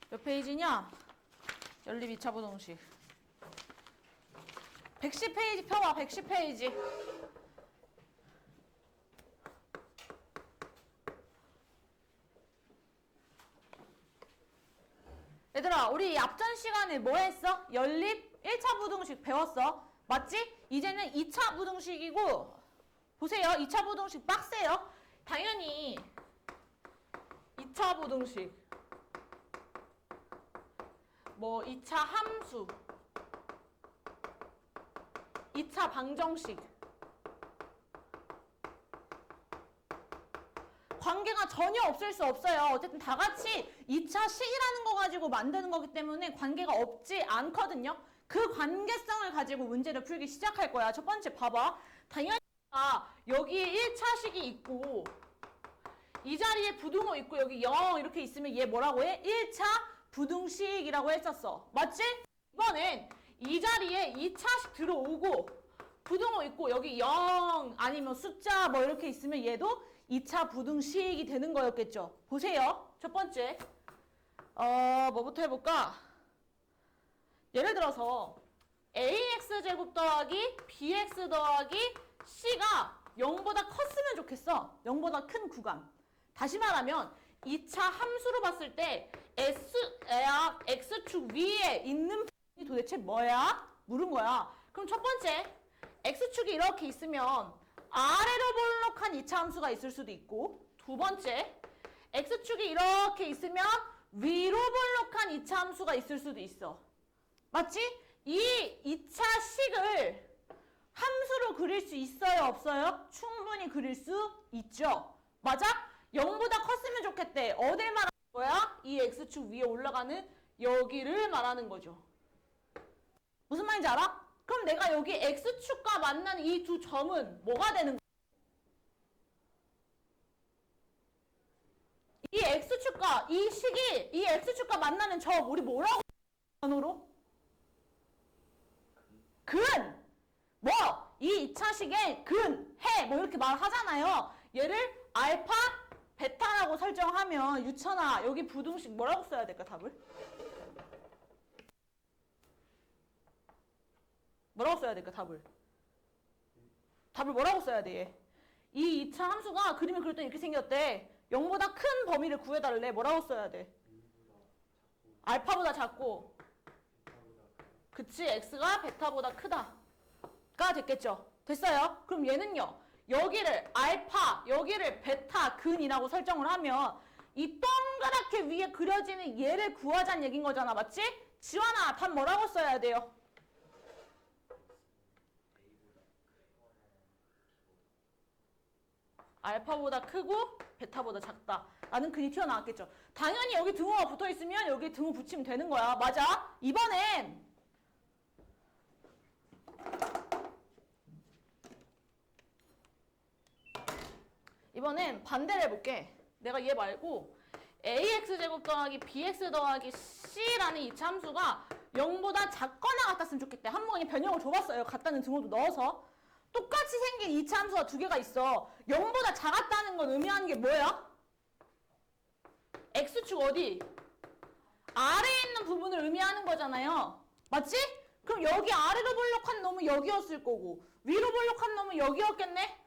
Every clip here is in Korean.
몇 페이지냐? 연립 2차 부등식. 110페이지 펴봐, 110페이지. 얘들아, 우리 앞전 시간에 뭐 했어? 연립 1차 부등식 배웠어. 맞지? 이제는 2차 부등식이고, 보세요. 2차 부등식 빡세요. 당연히 2차 부등식. 뭐 2차 함수. 2차 방정식. 관계가 전혀 없을 수 없어요. 어쨌든 다 같이 2차 식이라는 거 가지고 만드는 거기 때문에 관계가 없지 않거든요. 그 관계성을 가지고 문제를 풀기 시작할 거야. 첫 번째 봐봐. 당연히 여기 1차 식이 있고 이 자리에 부등호 있고 여기 0 이렇게 있으면 얘 뭐라고 해? 1차 부등식이라고 했었어. 맞지? 이번엔 이 자리에 2차식 들어오고 부등호 있고 여기 0 아니면 숫자 뭐 이렇게 있으면 얘도 2차 부등식이 되는 거였겠죠. 보세요. 첫 번째 뭐부터 해볼까? 예를 들어서 ax제곱 더하기 bx 더하기 c가 0보다 컸으면 좋겠어. 0보다 큰 구간. 다시 말하면 2차 함수로 봤을 때 x축 위에 있는 부분이 도대체 뭐야? 물은 거야. 그럼 첫 번째 x축이 이렇게 있으면 아래로 볼록한 2차 함수가 있을 수도 있고, 두 번째 x축이 이렇게 있으면 위로 볼록한 2차 함수가 있을 수도 있어. 맞지? 이 2차 식을 함수로 그릴 수 있어요? 없어요? 충분히 그릴 수 있죠. 맞아? 0보다 컸으면 좋겠대. 어딜 말하는 거야? 이 x축 위에 올라가는 여기를 말하는 거죠. 무슨 말인지 알아? 그럼 내가 여기 x축과 만나는 이 두 점은 뭐가 되는 거야? 이 x축과 이 식이 이 x축과 만나는 점 우리 뭐라고 단어로? 근! 뭐! 이 2차식의 근, 해! 뭐 이렇게 말하잖아요. 얘를 알파, 베타라고 설정하면 유천아 여기 부등식 뭐라고 써야 될까 답을? 뭐라고 써야 될까 답을? 답을 뭐라고 써야 돼 얘? 이 2차 함수가 그림을 그릴 때 이렇게 생겼대. 0보다 큰 범위를 구해달래. 뭐라고 써야 돼? 알파보다 작고 그치 x가 베타보다 크다가 됐겠죠. 됐어요. 그럼 얘는요. 여기를 알파 여기를 베타 근이라고 설정을 하면 이 동그랗게 위에 그려지는 얘를 구하자는 얘긴 거잖아. 맞지? 지환아 답 뭐라고 써야 돼요? 알파보다 크고 베타보다 작다 라는 근이 튀어나왔겠죠. 당연히 여기 등호가 붙어있으면 여기 등호 붙이면 되는 거야. 맞아? 이번엔 반대를 해볼게. 내가 얘 말고 ax제곱 더하기 bx 더하기 c라는 이 함수가 0보다 작거나 같았으면 좋겠대. 한 번 그냥 변형을 줘봤어요. 같다는 등호도 넣어서. 똑같이 생긴 2차 함수가 두 개가 있어. 0보다 작았다는 건 의미하는 게 뭐야? x축 어디? 아래에 있는 부분을 의미하는 거잖아요. 맞지? 그럼 여기 아래로 볼록한 놈은 여기였을 거고 위로 볼록한 놈은 여기였겠네?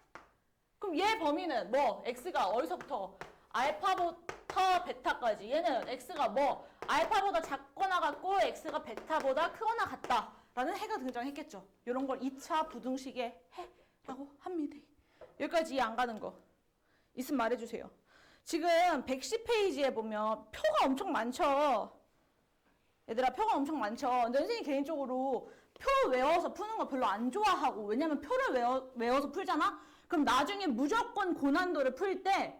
그럼 얘 범위는 뭐? x가 어디서부터? 알파부터 베타까지. 얘는 x가 뭐? 알파보다 작거나 같고 x가 베타보다 크거나 같다. 라는 해가 등장했겠죠. 이런 걸 2차 부등식의 해라고 합니다. 여기까지 이해 안 가는 거 있으면 말해주세요. 지금 110페이지에 보면 표가 엄청 많죠. 얘들아 표가 엄청 많죠. 근데 선생님 개인적으로 표 외워서 푸는 거 별로 안 좋아하고, 왜냐면 표를 외워서 풀잖아? 그럼 나중에 무조건 고난도를 풀 때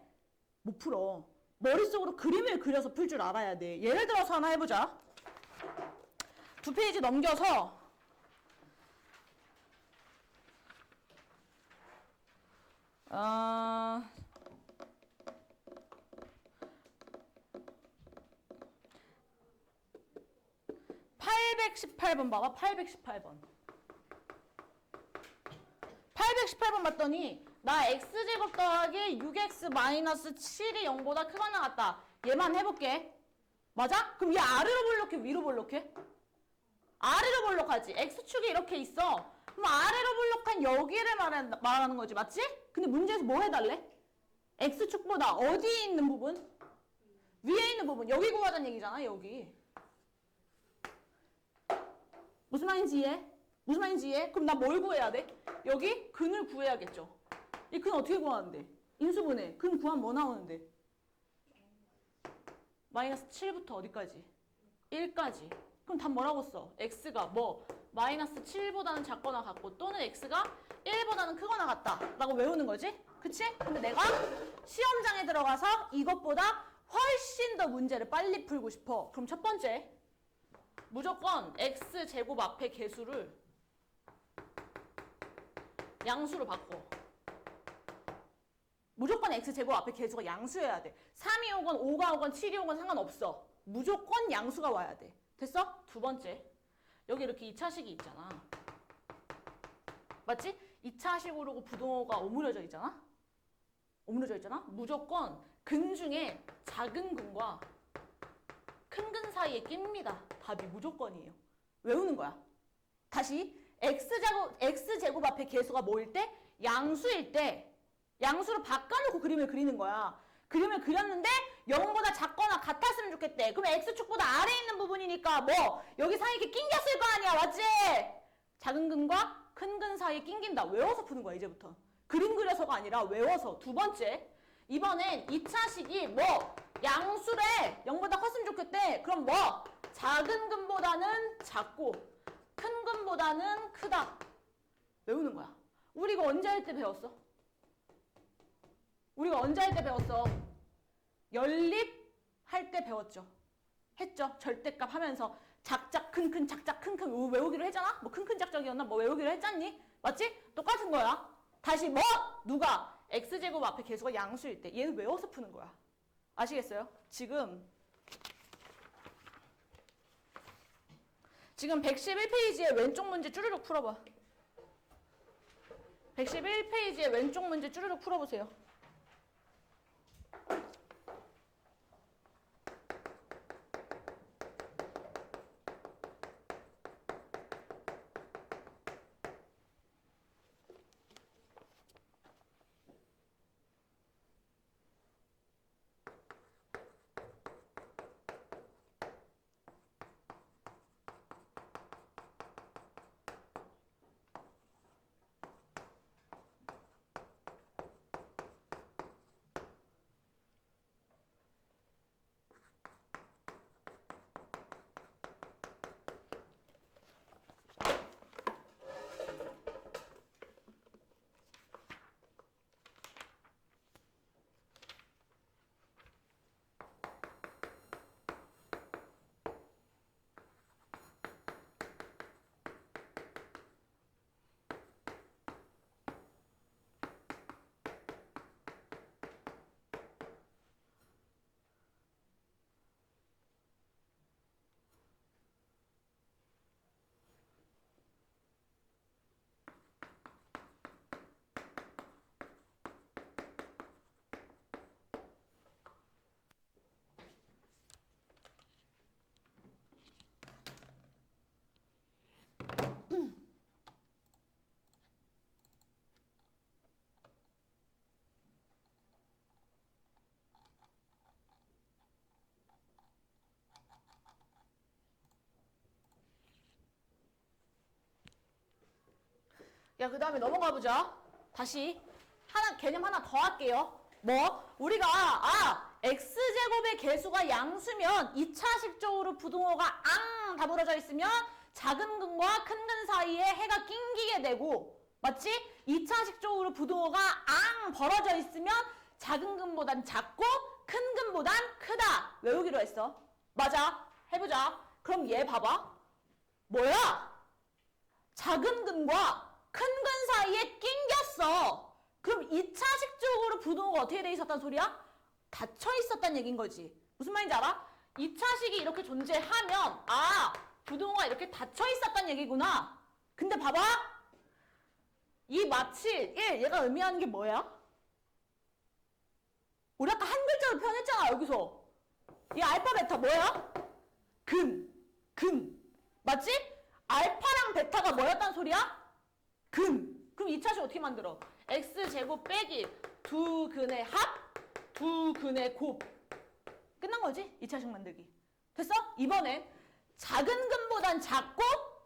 못 풀어. 머릿속으로 그림을 그려서 풀 줄 알아야 돼. 예를 들어서 하나 해보자. 2페이지 넘겨서 818번 봐봐. 818번. 818번 봤더니 나 x제곱 더하기 6x 마이너스 7이 0보다 크거나 같다. 얘만 해볼게. 맞아? 그럼 얘 아래로 볼록해? 위로 볼록해? 아래로 볼록하지. x축이 이렇게 있어. 그럼 아래로 볼록한 여기를 말하는 거지. 맞지? 근데 문제에서 뭐 해달래? x축보다 어디에 있는 부분? 위에 있는 부분. 여기 구하자는 얘기잖아. 여기. 무슨 말인지 이해해? 무슨 말인지 이해해? 그럼 나 뭘 구해야 돼? 여기 근을 구해야겠죠. 이 근 어떻게 구하는데? 인수분해. 근 구하면 뭐 나오는데? 마이너스 7부터 어디까지? 1까지. 그럼 답 뭐라고 써? x가 뭐? 마이너스 7보다는 작거나 같고 또는 x가 1보다는 크거나 같다 라고 외우는 거지? 그치? 근데 내가 시험장에 들어가서 이것보다 훨씬 더 문제를 빨리 풀고 싶어. 그럼 첫 번째, 무조건 x제곱 앞에 개수를 양수로 바꿔. 무조건 x제곱 앞에 개수가 양수여야 돼. 3이 오건 5가 오건 7이 오건 상관없어. 무조건 양수가 와야 돼. 됐어? 두 번째, 여기 이렇게 2차식이 있잖아. 맞지? 2차식으로 부동호가 오므려져 있잖아? 오므려져 있잖아? 무조건 근 중에 작은 근과 큰 근 사이에 낍니다. 답이 무조건이에요. 외우는 거야. 다시 x제곱 앞에 개수가 뭐일 때? 양수일 때 양수로 바꿔놓고 그림을 그리는 거야. 그림을 그렸는데 0보다 작거나 같았으면 좋겠대. 그럼 x축보다 아래에 있는 부분이니까 뭐 여기 사이에 이렇게 낑겼을 거 아니야. 맞지? 작은 근과 큰 근 사이에 낑긴다. 외워서 푸는 거야 이제부터. 그림 그려서가 아니라 외워서. 두 번째, 이번엔 2차식이 뭐 양수래. 0보다 컸으면 좋겠대. 그럼 뭐 작은 근보다는 작고 큰 근보다는 크다. 외우는 거야. 우리 이거 언제 할 때 배웠어? 우리가 언제 할 때 배웠어? 연립 할 때 배웠죠. 했죠. 절대값 하면서 작작 큰큰 작작 큰큰 외우기로 했잖아. 뭐 큰큰 작작이었나? 뭐 외우기로 했잖니? 맞지? 똑같은 거야. 다시 뭐? 누가? x제곱 앞에 개수가 양수일 때 얘는 외워서 푸는 거야. 아시겠어요? 지금 111페이지에 왼쪽 문제 쭈르륵 풀어봐. 111페이지에 왼쪽 문제 쭈르륵 풀어보세요. 야, 그 다음에 넘어가 보자. 다시 개념 하나 더 할게요. 뭐? 우리가 x제곱의 개수가 양수면 2차식적으로 부동호가 다물어져 있으면 작은 근과 큰 근 사이에 해가 낑기게 되고, 맞지? 2차식적으로 부동호가 벌어져 있으면 작은 근보단 작고 큰 근보단 크다. 외우기로 했어. 맞아. 해보자. 그럼 얘 봐봐. 뭐야? 작은 근과 큰 근 사이에 낑겼어. 그럼 2차식적으로 부동호가 어떻게 돼 있었단 소리야? 닫혀 있었단 얘기인 거지. 무슨 말인지 알아? 2차식이 이렇게 존재하면 부동호가 이렇게 닫혀 있었단 얘기구나. 근데 봐봐. 이 마치 1, 얘가 의미하는 게 뭐야? 우리 아까 한 글자로 표현했잖아, 여기서. 이 알파, 베타 뭐야? 근. 맞지? 알파랑 베타가 뭐였단 소리야? 근. 그럼 2차식 어떻게 만들어? x제곱 빼기 두 근의 합, 두 근의 곱. 끝난 거지? 2차식 만들기. 됐어? 이번엔 작은 근보단 작고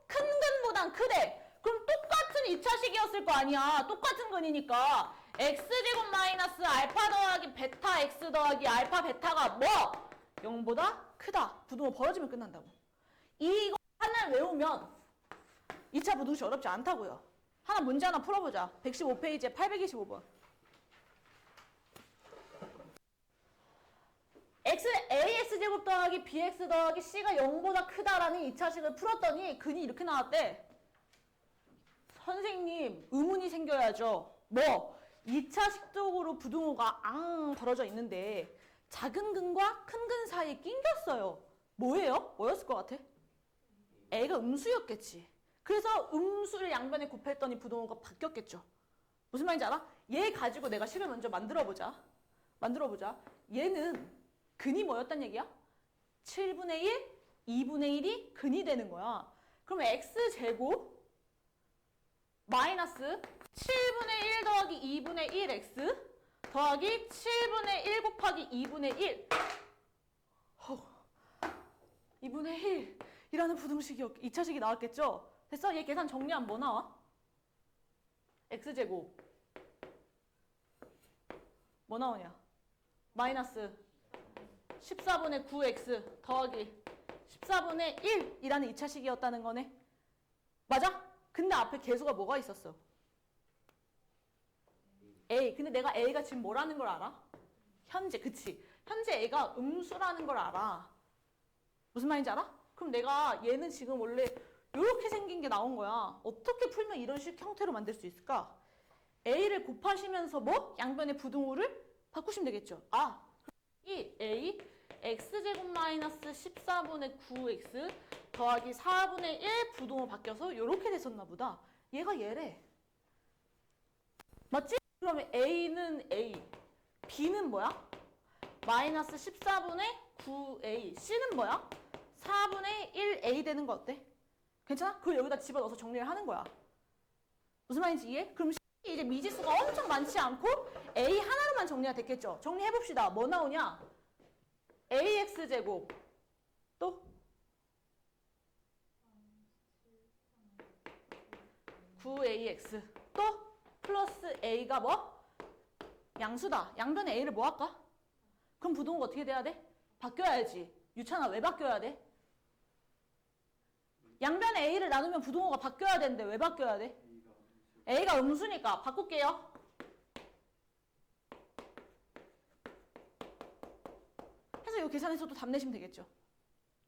큰 근보단 크대. 그럼 똑같은 2차식이었을 거 아니야. 똑같은 근이니까 x제곱 마이너스 알파 더하기 베타 x 더하기 알파 베타가 뭐? 0보다 크다. 부등호 벌어지면 끝난다고. 이거 하나를 외우면 2차 부등식 어렵지 않다고요. 문제 하나 풀어보자. 115페이지에 825번. ax제곱 더하기 bx 더하기 c가 0보다 크다라는 2차식을 풀었더니 근이 이렇게 나왔대. 선생님, 의문이 생겨야죠. 뭐? 2차식적으로 부등호가 벌어져 있는데 작은 근과 큰 근 사이에 낑겼어요. 뭐예요? 뭐였을 것 같아? A가 음수였겠지. 그래서 음수를 양변에 곱했더니 부등호가 바뀌었겠죠. 무슨 말인지 알아? 얘 가지고 내가 식을 먼저 만들어보자. 얘는 근이 뭐였단 얘기야? 7분의 1, 2분의 1이 근이 되는 거야. 그럼 x제곱 마이너스 7분의 1 더하기 2분의 1x 더하기 7분의 1 곱하기 2분의 1 2분의 1이라는 부등식이 2차식이 나왔겠죠? 됐어? 얘 계산 정리하면 뭐 나와? x제곱 뭐 나오냐? 마이너스 14분의 9x 더하기 14분의 1이라는 2차식이었다는 거네. 맞아? 근데 앞에 계수가 뭐가 있었어? A. 근데 내가 A가 지금 뭐라는 걸 알아? 현재, 그치? 현재 A가 음수라는 걸 알아. 무슨 말인지 알아? 그럼 내가 얘는 지금 원래 이렇게 생긴 게 나온 거야. 어떻게 풀면 이런 식 형태로 만들 수 있을까? A를 곱하시면서 뭐? 양변의 부등호를 바꾸시면 되겠죠. 이 A x제곱 마이너스 14분의 9x 더하기 4분의 1 부등호 바뀌어서 이렇게 됐었나 보다. 얘가 얘래. 맞지? 그러면 A는 A, B는 뭐야? 마이너스 14분의 9A, C는 뭐야? 4분의 1A 되는 거 어때? 괜찮아? 그걸 여기다 집어넣어서 정리를 하는 거야. 무슨 말인지 이해? 그럼 이제 미지수가 엄청 많지 않고 A 하나로만 정리가 됐겠죠? 정리해봅시다. 뭐 나오냐? AX제곱 또 9AX 또 플러스 A가 뭐? 양수다. 양변에 A를 뭐 할까? 그럼 부등호가 어떻게 돼야 돼? 바뀌어야지. 유찬아 왜 바뀌어야 돼? 양변에 A를 나누면 부등호가 바뀌어야 되는데 왜 바뀌어야 돼? A가 음수니까 바꿀게요. 해서 이 계산해서 또 답 내시면 되겠죠.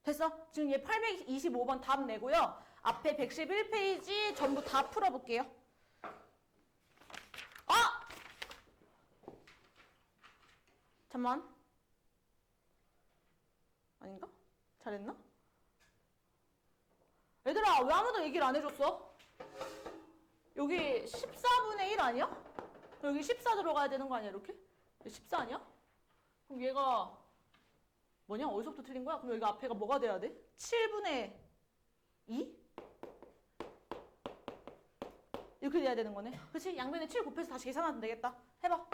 됐어? 지금 얘 825번 답 내고요. 앞에 111페이지 전부 다 풀어볼게요. 잠만. 아닌가? 잘했나? 얘들아 왜 아무도 얘기를 안 해줬어? 여기 14분의 1 아니야? 여기 14 들어가야 되는 거 아니야 이렇게? 14 아니야? 그럼 얘가 뭐냐? 어디서부터 틀린 거야? 그럼 여기 앞에가 뭐가 돼야 돼? 7분의 2? 이렇게 돼야 되는 거네. 그치? 양변에 7 곱해서 다시 계산하면 되겠다. 해봐.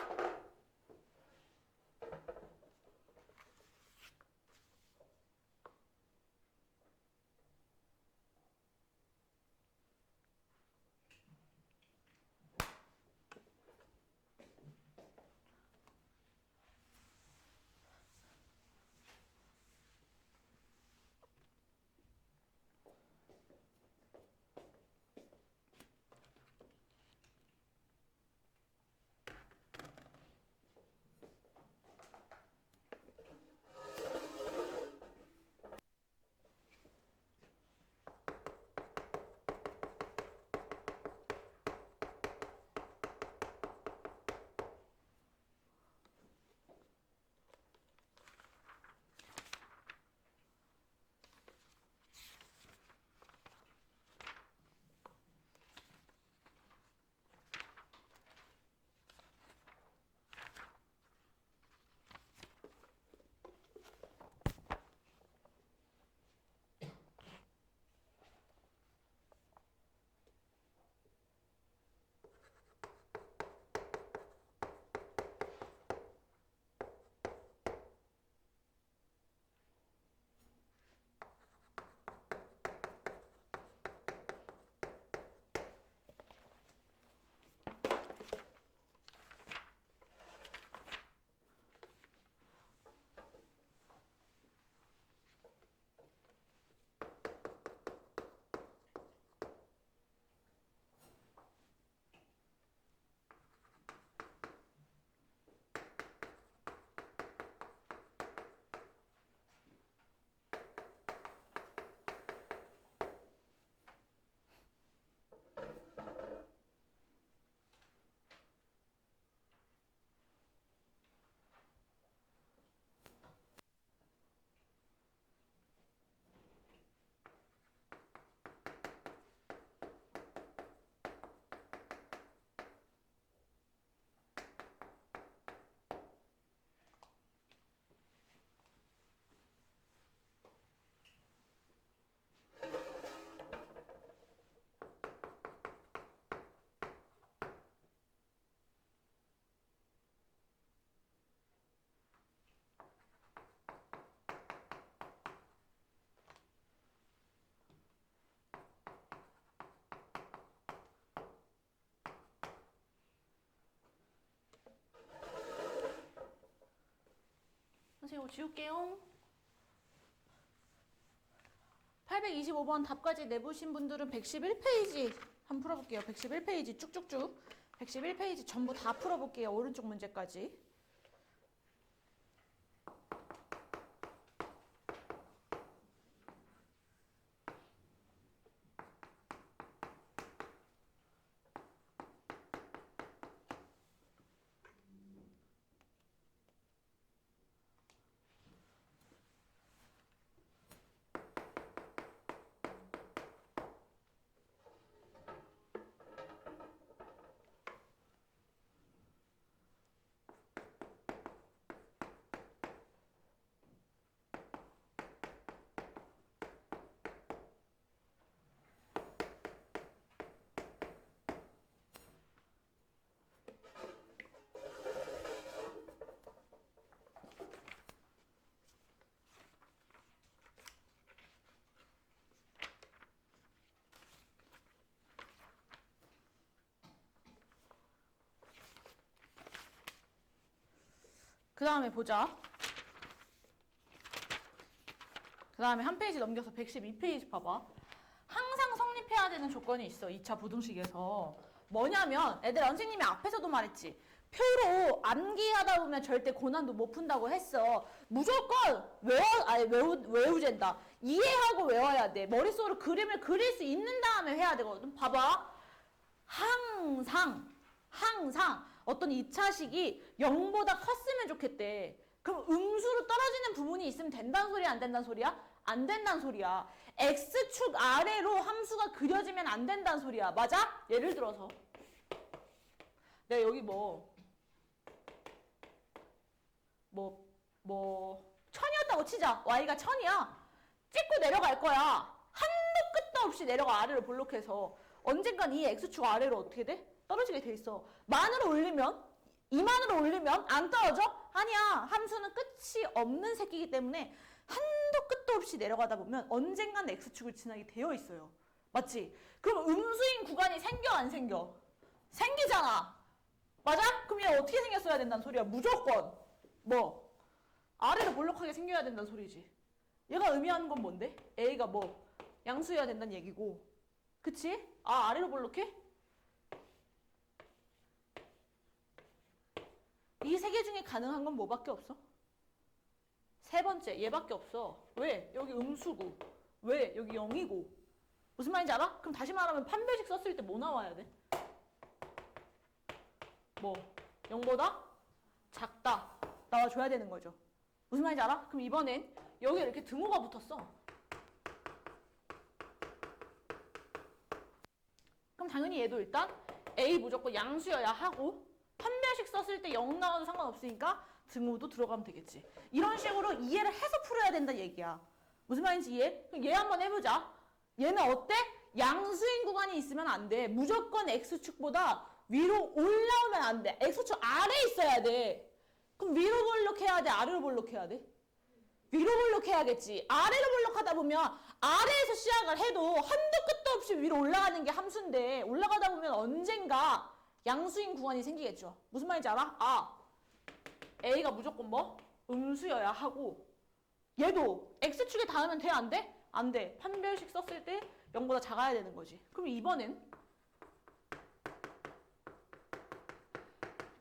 번째 이거 지울게요. 825번 답까지 내보신 분들은 111페이지 한번 풀어볼게요. 111페이지 쭉쭉쭉 111페이지 전부 다 풀어볼게요. 오른쪽 문제까지. 그 다음에 보자. 그 다음에 한 페이지 넘겨서 112페이지 봐봐. 항상 성립해야 되는 조건이 있어. 2차 부등식에서. 뭐냐면 애들 선생님이 앞에서도 말했지. 표로 암기하다 보면 절대 고난도 못 푼다고 했어. 무조건 외우젠다. 이해하고 외워야 돼. 머릿속으로 그림을 그릴 수 있는 다음에 해야 되거든. 봐봐. 항상 어떤 2차식이 0보다 컸으면 좋겠대. 그럼 음수로 떨어지는 부분이 있으면 된다는 소리야, 안 된다는 소리야? 안 된다는 소리야. X축 아래로 함수가 그려지면 안 된다는 소리야. 맞아? 예를 들어서 내가 여기 천이었다고 치자. Y가 천이야. 찍고 내려갈 거야. 한도 끝도 없이 내려가 아래로 볼록해서 언젠간 이 X축 아래로 어떻게 돼? 떨어지게 돼 있어. 만으로 올리면 2만으로 올리면 안 떨어져? 아니야. 함수는 끝이 없는 새끼이기 때문에 한도 끝도 없이 내려가다 보면 언젠간 X축을 지나게 되어 있어요. 맞지? 그럼 음수인 구간이 생겨 안 생겨? 생기잖아. 맞아? 그럼 얘 어떻게 생겼어야 된다는 소리야? 무조건 아래로 볼록하게 생겨야 된다는 소리지. 얘가 의미하는 건 뭔데? A가 양수여야 된다는 얘기고. 그치? 아래로 볼록해? 이 세 개 중에 가능한 건 뭐밖에 없어? 세 번째, 얘밖에 없어. 왜? 여기 음수고. 왜? 여기 0이고. 무슨 말인지 알아? 그럼 다시 말하면 판별식 썼을 때 뭐 나와야 돼? 0보다 작다. 나와줘야 되는 거죠. 무슨 말인지 알아? 그럼 이번엔 여기에 이렇게 등호가 붙었어. 그럼 당연히 얘도 일단 A 무조건 양수여야 하고 판별식 썼을 때 0 나와도 상관없으니까 등호도 들어가면 되겠지. 이런 식으로 이해를 해서 풀어야 된다는 얘기야. 무슨 말인지 이해? 그럼 얘 한번 해보자. 얘는 어때? 양수인 구간이 있으면 안 돼. 무조건 X축보다 위로 올라오면 안 돼. X축 아래에 있어야 돼. 그럼 위로 볼록해야 돼? 아래로 볼록해야 돼? 위로 볼록해야겠지. 아래로 볼록하다 보면 아래에서 시작을 해도 한도 끝도 없이 위로 올라가는 게 함수인데 올라가다 보면 언젠가 양수인 구간이 생기겠죠. 무슨 말인지 알아? A가 무조건 음수여야 하고 얘도 X축에 닿으면 돼? 안 돼? 안 돼. 판별식 썼을 때 0보다 작아야 되는 거지. 그럼 이번엔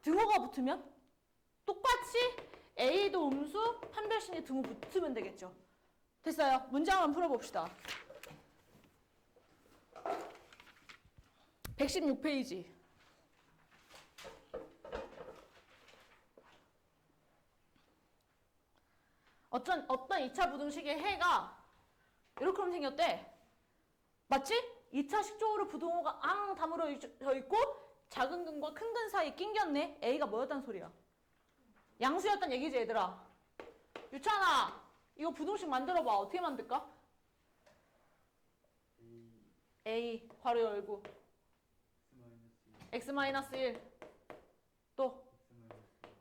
등호가 붙으면 똑같이 A도 음수, 판별식에 등호 붙으면 되겠죠. 됐어요. 문제 한번 풀어봅시다. 116페이지. 어떤 2차 부등식의 해가 이렇게 생겼대. 맞지? 2차식 쪽으로 부등호가 다물어져 있고 작은 근과 큰 근 사이에 낑겼네. A가 뭐였단 소리야? 양수였단 얘기지 얘들아. 유찬아 이거 부등식 만들어봐. 어떻게 만들까? A 괄호 열고 x-1 또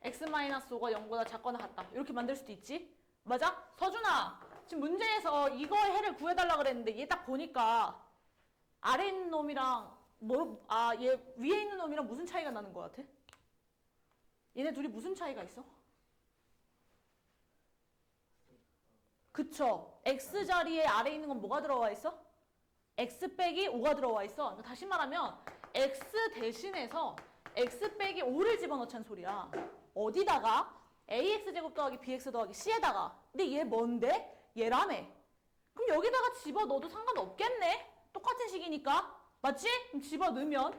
x-5가 0보다 작거나 같다. 이렇게 만들 수도 있지. 맞아? 서준아 지금 문제에서 이거 해를 구해달라 그랬는데 얘 딱 보니까 아래 있는 놈이랑 얘 위에 있는 놈이랑 무슨 차이가 나는 것 같아? 얘네 둘이 무슨 차이가 있어? 그쵸. x 자리에 아래에 있는 건 뭐가 들어와 있어? x 빼기 5가 들어와 있어. 다시 말하면 x 대신해서 x 빼기 5를 집어넣자는 소리야. 어디다가? ax 제곱 더하기 bx 더하기 c에다가. 근데 얘 뭔데? 얘라며. 그럼 여기다가 집어넣어도 상관없겠네? 똑같은 식이니까. 맞지? 그럼 집어넣으면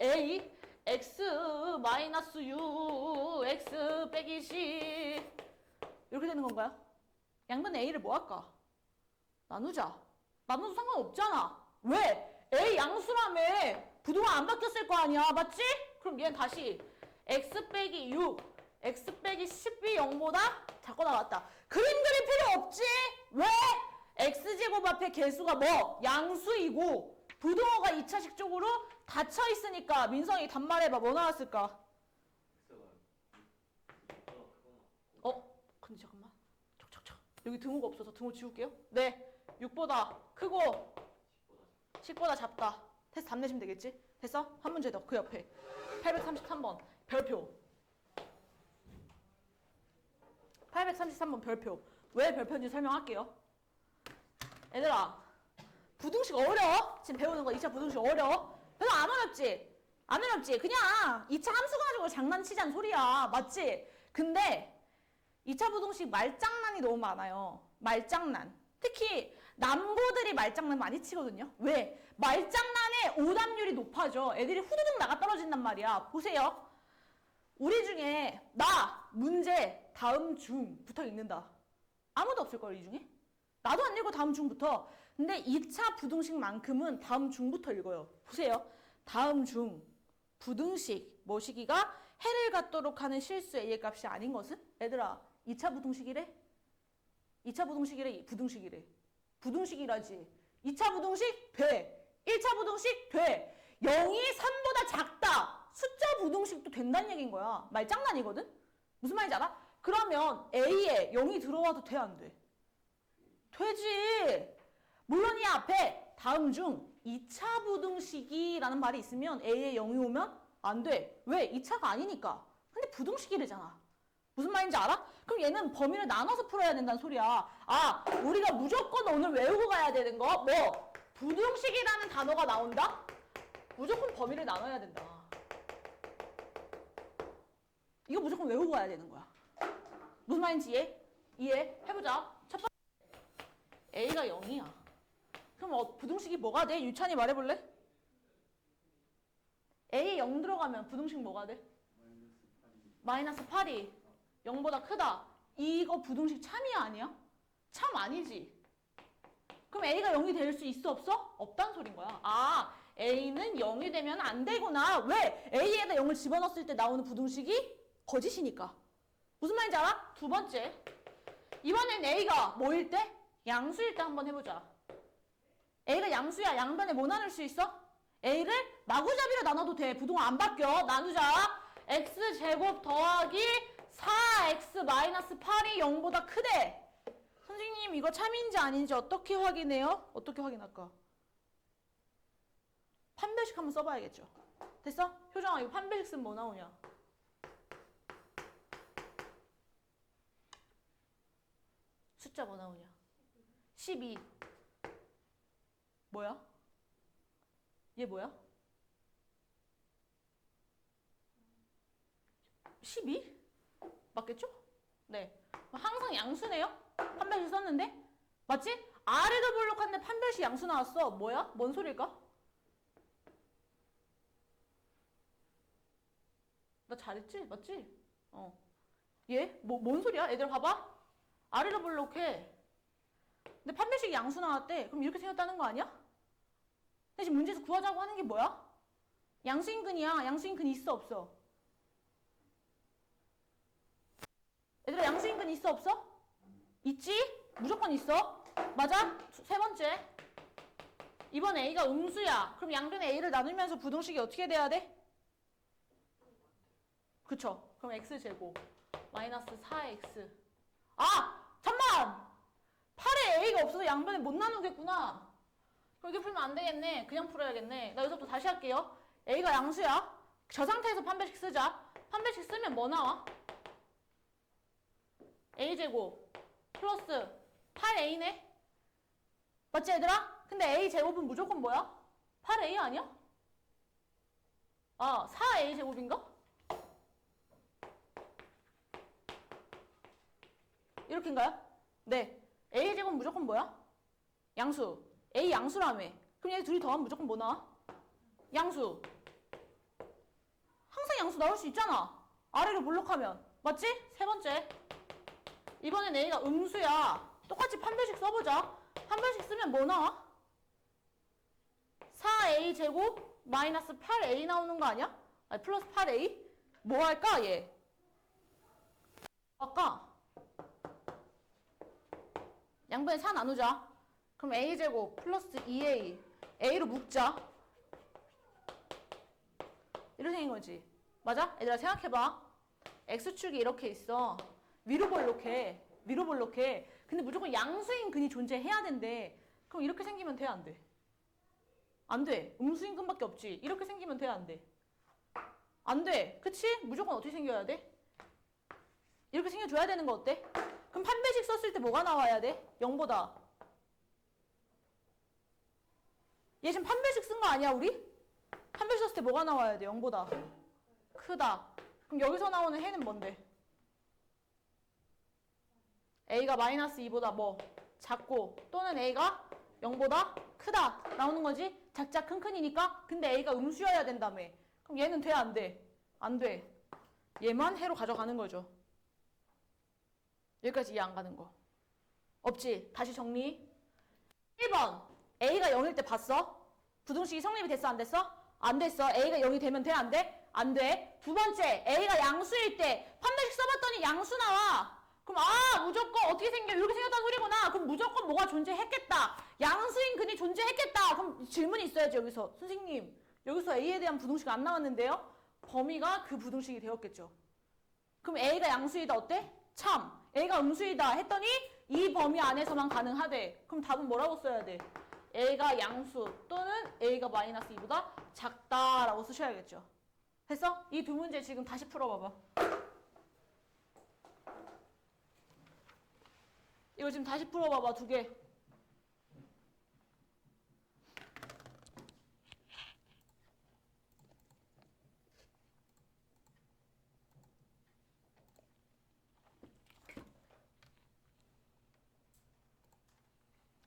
a x 마이너스 u x 빼기 c 이렇게 되는 건가요? 양변 a를 뭐 할까? 나누자. 나눠도 상관없잖아. 왜? a 양수라며. 부동안 안 바뀌었을 거 아니야. 맞지? 그럼 얘는 다시 x 빼기 6 x 빼기 10이 0보다 작고 나왔다. 그림 그릴 필요 없지? 왜? x제곱 앞에 개수가 뭐? 양수이고 부동어가 2차식 쪽으로 닫혀 있으니까. 민성이 단말해봐. 뭐 나왔을까? 근데 잠깐만. 척척척. 여기 등호가 없어서 등호 지울게요. 네. 6보다 크고 10보다 작다. 테스트 답 내시면 되겠지? 됐어? 한 문제 더. 그 옆에 833번 별표. 833번 별표. 왜 별표인지 설명할게요. 얘들아, 부등식 어려워? 지금 배우는 거 2차 부등식 어려워? 별로 안 어렵지? 안 어렵지? 그냥 2차 함수 가지고 장난치자는 소리야. 맞지? 근데 2차 부등식 말장난이 너무 많아요. 말장난. 특히 남고들이 말장난 많이 치거든요. 왜? 말장난에 오답률이 높아져. 애들이 후두둑 나가 떨어진단 말이야. 보세요. 우리 중에 나 문제 다음 중부터 읽는다. 아무도 없을걸 이 중에? 나도 안 읽고 다음 중부터. 근데 2차 부등식만큼은 다음 중부터 읽어요. 보세요. 다음 중 부등식 뭐시기가 해를 갖도록 하는 실수 a의 값이 아닌 것은? 얘들아 2차 부등식이래? 2차 부등식이래? 부등식이래? 부등식이라지. 2차 부등식 돼. 1차 부등식 돼. 0이 3보다 작다. 숫자 부등식도 된다는 얘기인 거야. 말장난이거든? 무슨 말인지 알아? 그러면 A에 0이 들어와도 돼, 안 돼? 되지. 물론 이 앞에 다음 중 2차 부등식이라는 말이 있으면 A에 0이 오면 안 돼. 왜? 2차가 아니니까. 근데 부등식이래잖아. 무슨 말인지 알아? 그럼 얘는 범위를 나눠서 풀어야 된다는 소리야. 아, 우리가 무조건 오늘 외우고 가야 되는 거? 뭐? 부등식이라는 단어가 나온다? 무조건 범위를 나눠야 된다. 이거 무조건 외우고 가야 되는 거야. 무슨 말인지 이해? 이해? 해보자. 첫 번째. A가 0이야. 그럼 부등식이 뭐가 돼? 유찬이 말해볼래? A 0 들어가면 부등식 뭐가 돼? 마이너스 8이 0보다 크다. 이거 부등식 참이야 아니야? 참 아니지. 그럼 A가 0이 될 수 있어 없어? 없단 소린 거야. 아, A는 0이 되면 안 되구나. 왜? A에다 0을 집어넣었을 때 나오는 부등식이 거짓이니까. 무슨 말인지 알아? 두 번째. 이번엔 A가 뭐일 때? 양수일 때 한번 해보자. A가 양수야. 양변에 뭐 나눌 수 있어? A를 마구잡이로 나눠도 돼. 부동안 안 바뀌어. 나누자. X제곱 더하기 4X 마이너스 8이 0보다 크대. 선생님 이거 참인지 아닌지 어떻게 확인해요? 어떻게 확인할까? 판별식 한번 써봐야겠죠. 됐어? 효정아 이거 판별식 쓰면 뭐 나오냐? 숫자 뭐 나오냐? 12. 뭐야? 얘 뭐야? 12? 맞겠죠? 네. 항상 양수네요? 판별식 썼는데? 맞지? 아래도 볼록한데 판별식 양수 나왔어. 뭐야? 뭔 소릴까? 나 잘했지? 맞지? 얘? 뭔 소리야? 애들 봐봐. 아래도 볼록해. 근데 판별식 양수 나왔대. 그럼 이렇게 생겼다는 거 아니야? 근데 지금 문제에서 구하자고 하는 게 뭐야? 양수인근이야. 양수인근 있어 없어? 얘들아 양수인근 있어 없어? 있지? 무조건 있어. 맞아? 세 번째. 이번 A가 음수야. 그럼 양변에 A를 나누면서 부등식이 어떻게 돼야 돼? 그쵸? 그럼 X제곱 마이너스 4X. 아! 잠만! 8에 A가 없어서 양변에 못 나누겠구나. 그럼 이렇게 풀면 안 되겠네. 그냥 풀어야겠네. 나 여기서부터 다시 할게요. A가 양수야. 저 상태에서 판별식 쓰자. 판별식 쓰면 뭐 나와? A제곱 플러스 8a네? 맞지 얘들아? 근데 a 제곱은 무조건 뭐야? 8a 아니야? 아, 4a 제곱인가? 이렇게인가요? 네. a 제곱은 무조건 뭐야? 양수. a 양수라며. 그럼 얘 둘이 더하면 무조건 뭐 나와? 양수. 항상 양수 나올 수 있잖아. 아래로 볼록하면. 맞지? 세 번째. 이번엔 a가 음수야. 똑같이 판별식 써보자. 판별식 쓰면 뭐 나와? 4a 제곱 마이너스 8a 나오는 거 아니야? 아니, 플러스 8a? 뭐 할까 얘? 아까 양변에 4 나누자. 그럼 a 제곱 플러스 2a a로 묶자. 이렇게 생긴 거지. 맞아? 얘들아 생각해봐. x축이 이렇게 있어. 위로 볼록해. 위로 볼록해. 근데 무조건 양수인 근이 존재해야 된대. 그럼 이렇게 생기면 돼? 안 돼? 안 돼. 음수인 근밖에 없지. 이렇게 생기면 돼? 안 돼? 안 돼. 그치? 무조건 어떻게 생겨야 돼? 이렇게 생겨줘야 되는 거 어때? 그럼 판별식 썼을 때 뭐가 나와야 돼? 0보다. 얘 지금 판별식 쓴 거 아니야 우리? 판별식 썼을 때 뭐가 나와야 돼? 0보다. 크다. 그럼 여기서 나오는 해는 뭔데? a가 마이너스 2보다 뭐? 작고 또는 a가 0보다 크다 나오는 거지? 작작 큰큰이니까. 근데 a가 음수여야 된다며. 그럼 얘는 돼? 안 돼? 안 돼. 얘만 해로 가져가는 거죠. 여기까지 이해 안 가는 거. 없지? 다시 정리. 1번. a가 0일 때 봤어? 부등식이 성립이 됐어? 안 됐어? 안 됐어. a가 0이 되면 돼? 안 돼? 안 돼. 두 번째. a가 양수일 때 판별식 써봤더니 양수 나와. 그럼 무조건 어떻게 생겨? 이렇게 생겼다는 소리구나. 그럼 무조건 뭐가 존재했겠다. 양수인 근이 존재했겠다. 그럼 질문이 있어야지 여기서. 선생님, 여기서 a에 대한 부등식 안 나왔는데요? 범위가 그 부등식이 되었겠죠. 그럼 a가 양수이다 어때? 참. a가 음수이다 했더니 이 범위 안에서만 가능하대. 그럼 답은 뭐라고 써야 돼? a가 양수 또는 a가 마이너스 2보다 작다라고 쓰셔야겠죠. 됐어? 이 두 문제 지금 다시 풀어봐봐. 이거 지금 다시 풀어봐봐, 두 개.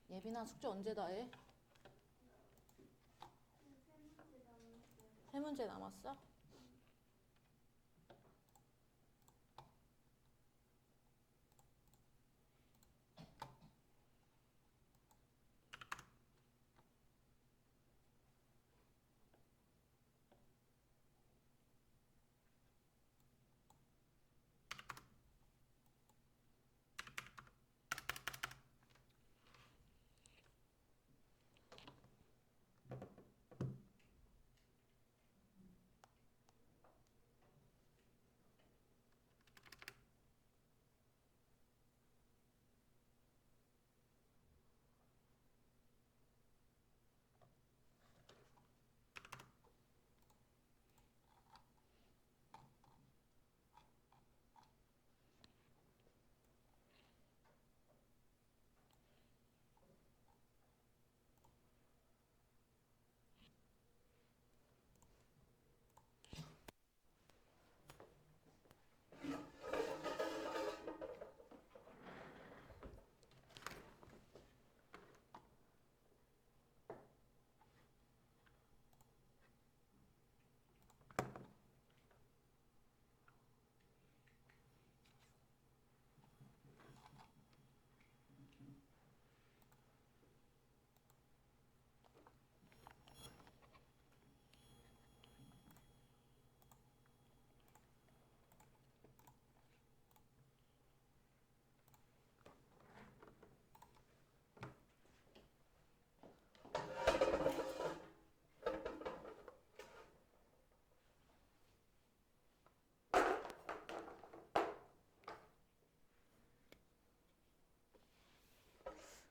예빈아, 숙제 언제 다 해? 세 문제 남았어?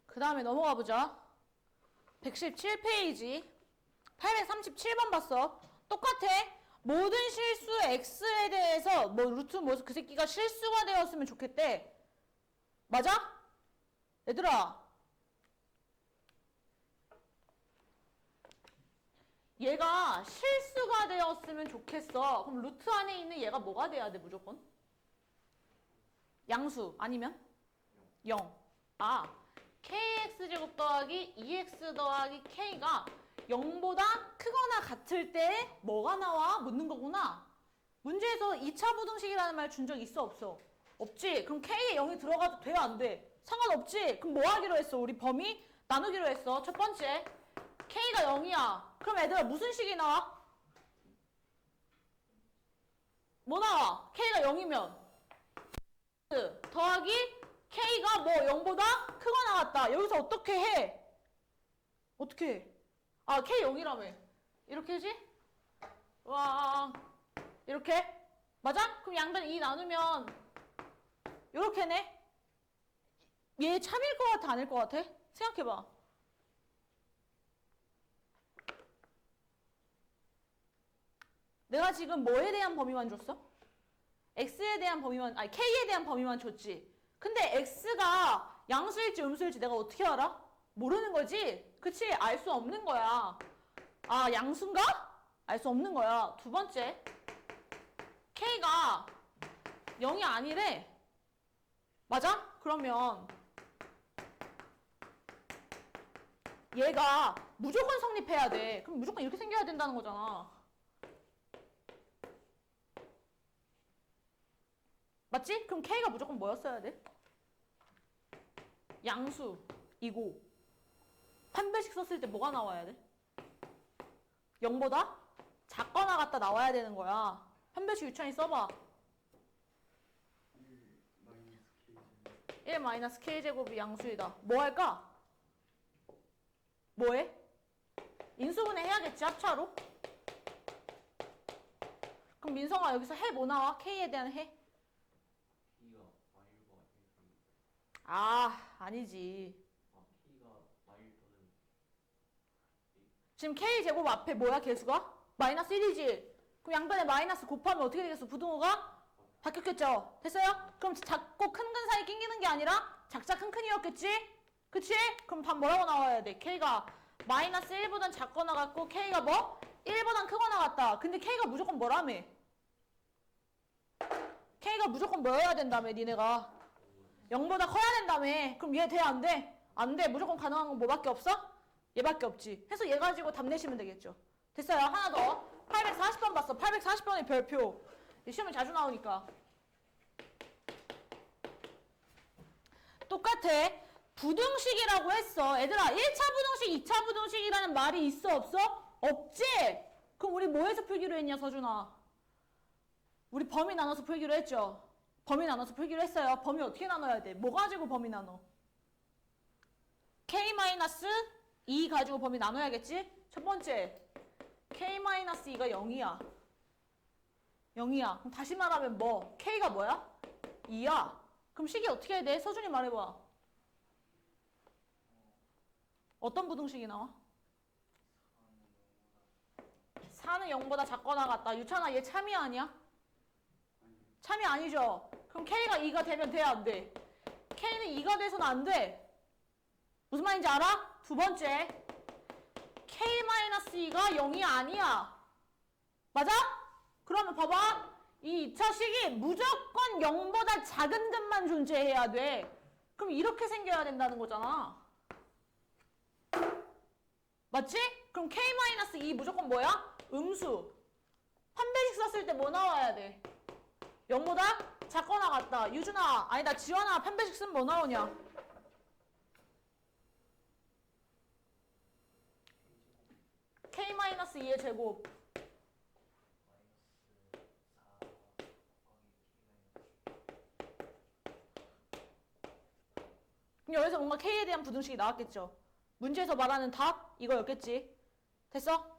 그 다음에 넘어가 보자. 117페이지 837번 봤어. 똑같아. 모든 실수 x에 대해서 뭐 루트 뭐 그 새끼가 실수가 되었으면 좋겠대. 맞아? 얘들아, 얘가 실수가 되었으면 좋겠어. 그럼 루트 안에 있는 얘가 뭐가 돼야 돼, 무조건? 양수 아니면 0. 아, kx제곱 더하기 2x 더하기 k가 0보다 크거나 같을 때 뭐가 나와? 묻는 거구나. 문제에서 2차 부등식이라는 말 준 적 있어, 없어? 없지. 그럼 k에 0이 들어가도 돼, 안 돼? 상관없지. 그럼 뭐 하기로 했어? 우리 범위 나누기로 했어. 첫 번째, k가 0이야. 그럼 얘들아 무슨 식이 나와? 뭐 나와? k가 0이면 더하기 k가 뭐 0보다 크거나 같다. 여기서 어떻게 해? 어떻게 해? 아, k 0이라며. 이렇게지? 와, 이렇게? 맞아? 그럼 양변 2 나누면 이렇게네? 얘 참일 것 같아, 아닐 것 같아? 생각해봐. 내가 지금 뭐에 대한 범위만 줬어? x에 대한 범위만, 아니 k에 대한 범위만 줬지. 근데 x가 양수일지 음수일지 내가 어떻게 알아? 모르는 거지? 그치? 알 수 없는 거야. 아, 양수인가? 알 수 없는 거야. 두 번째, k가 0이 아니래. 맞아? 그러면 얘가 무조건 성립해야 돼. 그럼 무조건 이렇게 생겨야 된다는 거잖아. 맞지? 그럼 k가 무조건 뭐였어야 돼? 양수이고 판별식 썼을 때 뭐가 나와야 돼? 0보다 작거나 같다 나와야 되는 거야. 판별식 유찬이 써봐. 1-k제곱이 양수이다. 뭐 할까? 뭐 해? 인수분해 해야겠지, 합차로? 그럼 민성아 여기서 해 뭐 나와? k에 대한 해? 아, 아니지. 지금 k제곱 앞에 뭐야, 개수가? 마이너스 1이지. 그럼 양변에 마이너스 곱하면 어떻게 되겠어? 부등호가 바뀌었겠죠? 됐어요? 그럼 작고 큰 근 사이 낑기는 게 아니라 작자 큰 큰이었겠지? 그치? 그럼 답 뭐라고 나와야 돼? k가 마이너스 1보단 작거나 같고 k가 뭐? 1보단 크거나 같다. 근데 k가 무조건 뭐라며? k가 무조건 뭐여야 된다며, 니네가. 0보다 커야 된다며. 그럼 얘 돼, 안 돼? 안 돼. 무조건 가능한 건 뭐밖에 없어? 얘밖에 없지. 해서 얘 가지고 답 내시면 되겠죠. 됐어요. 하나 더. 840번 봤어. 840번의 별표. 시험에 자주 나오니까. 똑같아. 부등식이라고 했어. 얘들아, 1차 부등식, 2차 부등식이라는 말이 있어, 없어? 없지? 그럼 우리 뭐해서 풀기로 했냐, 서준아? 우리 범위 나눠서 풀기로 했죠? 범위 나눠서 풀기로 했어요. 범위 어떻게 나눠야 돼? 뭐 가지고 범위 나눠? k-2 가지고 범위 나눠야겠지? 첫 번째, k-2가 0이야. 0이야. 그럼 다시 말하면 뭐? k가 뭐야? 2야. 그럼 식이 어떻게 해야 돼? 서준이 말해봐. 어떤 부등식이 나와? 4는 0보다 작거나 같다. 유찬아, 얘 참이 아니야? 참이 아니죠? 그럼 k가 2가 되면 돼, 안 돼? k는 2가 돼서는 안 돼. 무슨 말인지 알아? 두 번째, k-2가 0이 아니야. 맞아? 그러면 봐봐. 이 2차 식이 무조건 0보다 작은 근만 존재해야 돼. 그럼 이렇게 생겨야 된다는 거잖아. 맞지? 그럼 k-2 무조건 뭐야? 음수. 판별식 썼을 때 뭐 나와야 돼? 0보다 작거나 같다. 유준아, 아니다, 지원아, 판별식 쓰면 뭐 나오냐? k-2의 제곱. 그럼 여기서 뭔가 k에 대한 부등식이 나왔겠죠? 문제에서 말하는 답 이거였겠지? 됐어?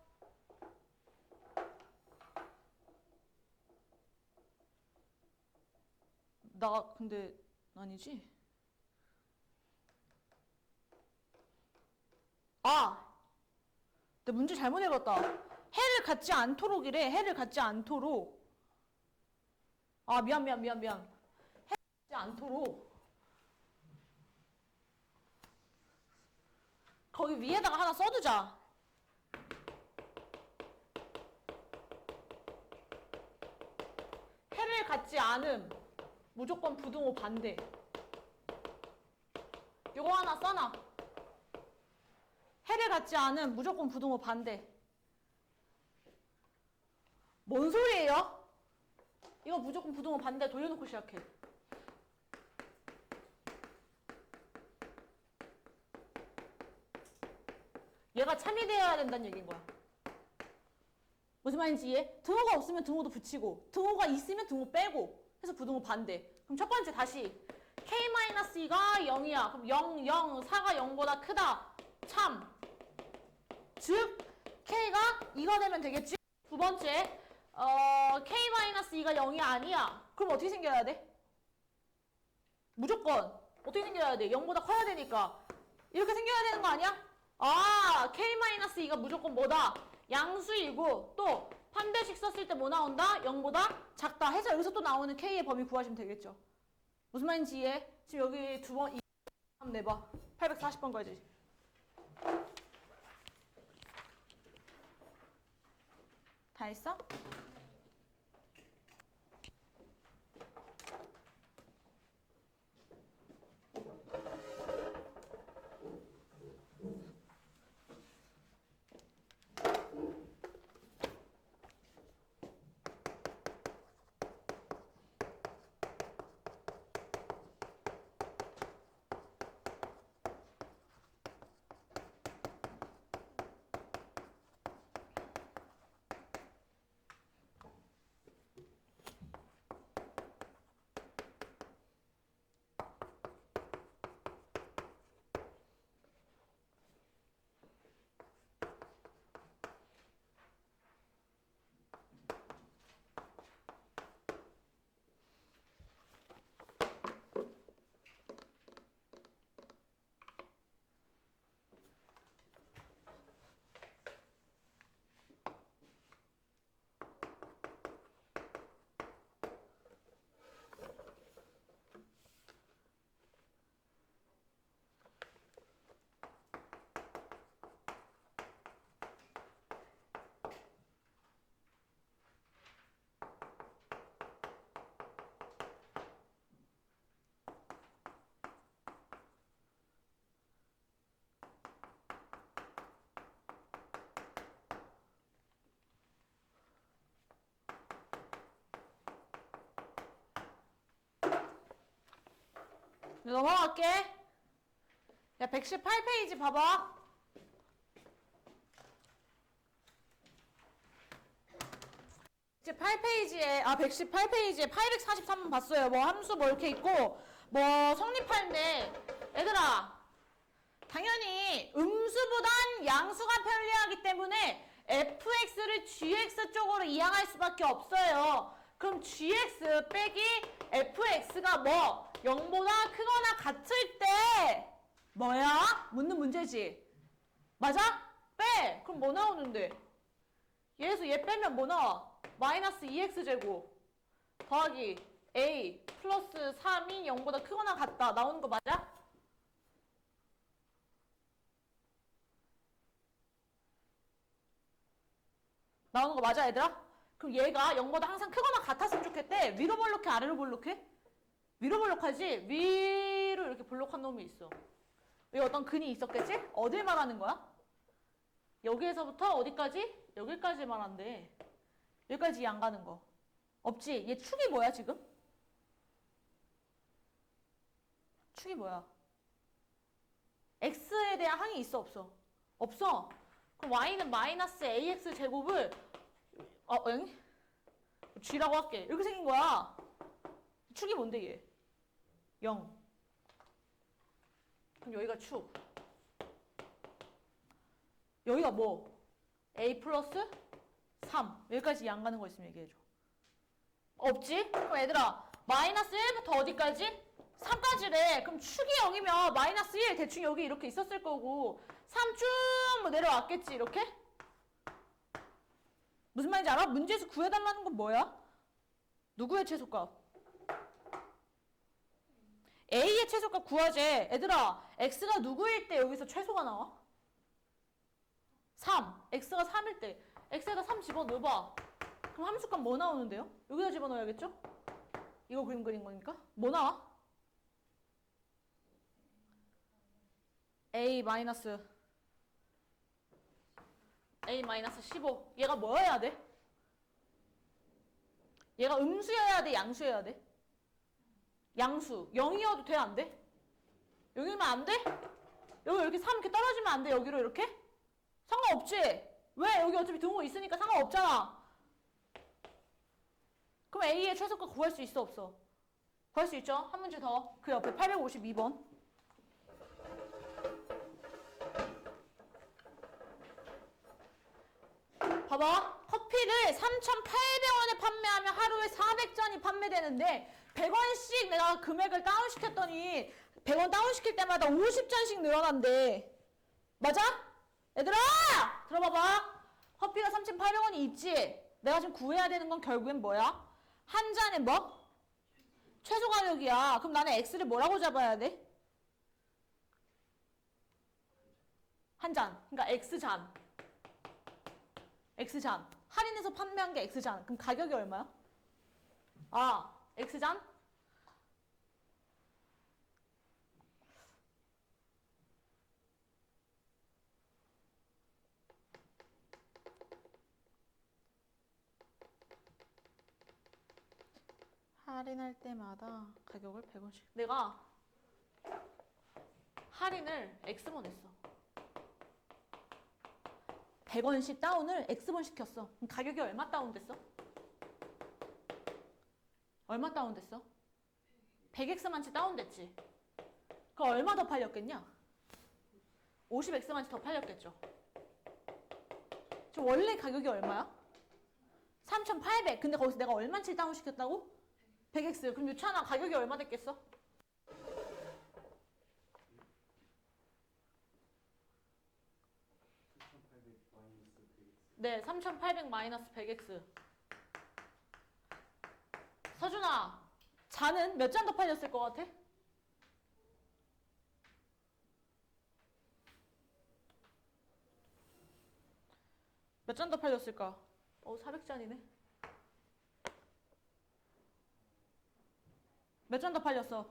나 근데 아니지? 아! 내 문제 잘못 읽었다. 해를 갖지 않도록이래. 해를 갖지 않도록. 아, 미안. 해를 갖지 않도록. 거기 위에다가 하나 써두자. 해를 갖지 않음. 무조건 부등호 반대. 요거 하나 써놔. 해를 갖지 않음. 무조건 부등호 반대. 뭔 소리예요? 이거 무조건 부등호 반대 돌려놓고 시작해. 얘가 참이 되어야 된다는 얘기인 거야. 무슨 말인지 이해? 등호가 없으면 등호도 붙이고 등호가 있으면 등호 빼고 해서 부등호 반대. 그럼 첫 번째 다시 K-2가 0이야. 그럼 0, 0, 4가 0보다 크다. 참. 즉 K가 2가 되면 되겠지? 두 번째 K-2가 0이 아니야. 그럼 어떻게 생겨야 돼? 무조건 어떻게 생겨야 돼? 0보다 커야 되니까 이렇게 생겨야 되는 거 아니야? 아, K-2가 무조건 뭐다? 양수이고 또 판별식 썼을 때 뭐 나온다? 0보다 작다 해서 여기서 또 나오는 K의 범위 구하시면 되겠죠. 무슨 말인지 이해? 지금 여기 두 번, 한번 내봐. 840번까지. 다 했어? 넘어갈게. 야, 118페이지 봐봐. 118페이지에 843번 봤어요. 뭐 함수 뭐 이렇게 있고 뭐 성립하는데 얘들아 당연히 음수보단 양수가 편리하기 때문에 fx를 gx 쪽으로 이항할 수밖에 없어요. 그럼 gx 빼기 fx가 뭐 0보다 크거나 같을 때 뭐야? 묻는 문제지. 맞아? 빼! 그럼 뭐 나오는데? 얘에서 얘 빼면 뭐 나와? 마이너스 2x제곱 더하기 a 플러스 3이 0보다 크거나 같다. 나오는 거 맞아? 나오는 거 맞아 얘들아? 그럼 얘가 0보다 항상 크거나 같았으면 좋겠대. 위로 볼록해 아래로 볼록해? 위로 볼록하지? 위로 이렇게 볼록한 놈이 있어. 여기 어떤 근이 있었겠지? 어딜 말하는 거야? 여기에서부터 어디까지? 여기까지 말한대. 여기까지 이해 안 가는 거. 없지? 얘 축이 뭐야 지금? 축이 뭐야? x에 대한 항이 있어 없어? 없어. 그럼 y는 마이너스 ax 제곱을 응? g라고 할게. 이렇게 생긴 거야. 축이 뭔데 얘? 0. 그럼 여기가 축. 여기가 뭐? a 플러스 3. 여기까지 이해 안 가는 거 있으면 얘기해줘. 없지? 그럼 얘들아 마이너스 1부터 어디까지? 3까지래. 그럼 축이 0이면 마이너스 1 대충 여기 이렇게 있었을 거고 3 쭉 뭐 내려왔겠지 이렇게? 무슨 말인지 알아? 문제에서 구해달라는 건 뭐야? 누구의 최소값? A의 최소값 구하재. 얘들아 x가 누구일 때 여기서 최소가 나와? 3. x가 3일 때 x에다 3 집어넣어봐. 그럼 함수값 뭐 나오는데요? 여기다 집어넣어야겠죠? 이거 그림 그린 거니까. 뭐 나와? a 마이너스 15. 얘가 뭐여야 돼? 얘가 음수여야 돼? 양수여야 돼? 양수. 0이어도 돼? 안 돼? 0이면 안 돼? 여기 이렇게 3 이렇게 떨어지면 안 돼? 여기로 이렇게? 상관없지? 왜? 여기 어차피 등호 있으니까 상관없잖아. 그럼 A의 최소값 구할 수 있어? 없어? 구할 수 있죠? 한 문제 더. 그 옆에 852번. 봐봐. 커피를 3,800원에 판매하면 하루에 400잔이 판매되는데 100원씩 내가 금액을 다운시켰더니 100원 다운시킬 때마다 50잔씩 늘어난대. 맞아? 얘들아! 들어봐봐. 커피가 3,800원이 있지? 내가 지금 구해야 되는 건 결국엔 뭐야? 한 잔에 뭐? 최소 가격이야. 그럼 나는 X를 뭐라고 잡아야 돼? 한 잔. 그러니까 X잔. X잔. 할인해서 판매한 게 X잔. 그럼 가격이 얼마야? 아, X잔? 할인할 때마다 가격을 100원씩. 내가 할인을 X번 했어. 100원씩 다운을 X번 시켰어. 그럼 가격이 얼마 다운됐어? 얼마 다운됐어? 100X만치 다운됐지. 그럼 얼마 더 팔렸겠냐? 50X만치 더 팔렸겠죠. 지금 원래 가격이 얼마야? 3,800. 근데 거기서 내가 얼마치 다운시켰다고? 100X. 그럼 유찬아 가격이 얼마 됐겠어? 네, 3,800 마이너스 100X. 서준아, 잔은 몇 잔 더 팔렸을 것 같아? 몇 잔 더 팔렸을까? 400잔이네. 몇 잔 더 팔렸어?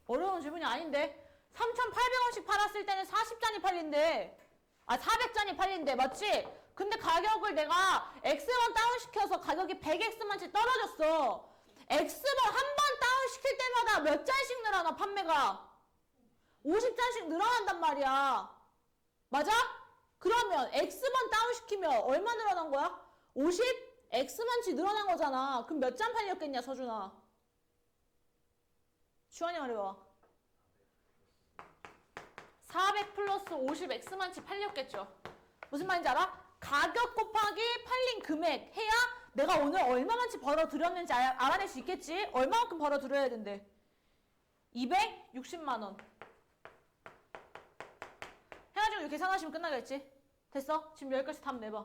어려운 질문이 아닌데. 3,800원씩 팔았을 때는 40잔이 팔린대. 400잔이 팔린대. 맞지? 근데 가격을 내가 X번 다운시켜서 가격이 100X만치 떨어졌어. X번 한 번 다운시킬 때마다 몇 잔씩 늘어나, 판매가? 50잔씩 늘어난단 말이야. 맞아? 그러면 X번 다운시키면 얼마 늘어난 거야? 50? X만치 늘어난 거잖아. 그럼 몇 잔 팔렸겠냐, 서준아? 주환이 말해봐. 400 플러스 50 X만치 팔렸겠죠. 무슨 말인지 알아? 가격 곱하기 팔린 금액 해야 내가 오늘 얼마만치 벌어들였는지 알아낼 수 있겠지? 얼마만큼 벌어들여야 된대? 260만 원. 해가지고 이렇게 계산하시면 끝나겠지? 됐어? 지금 여기까지 답 내봐.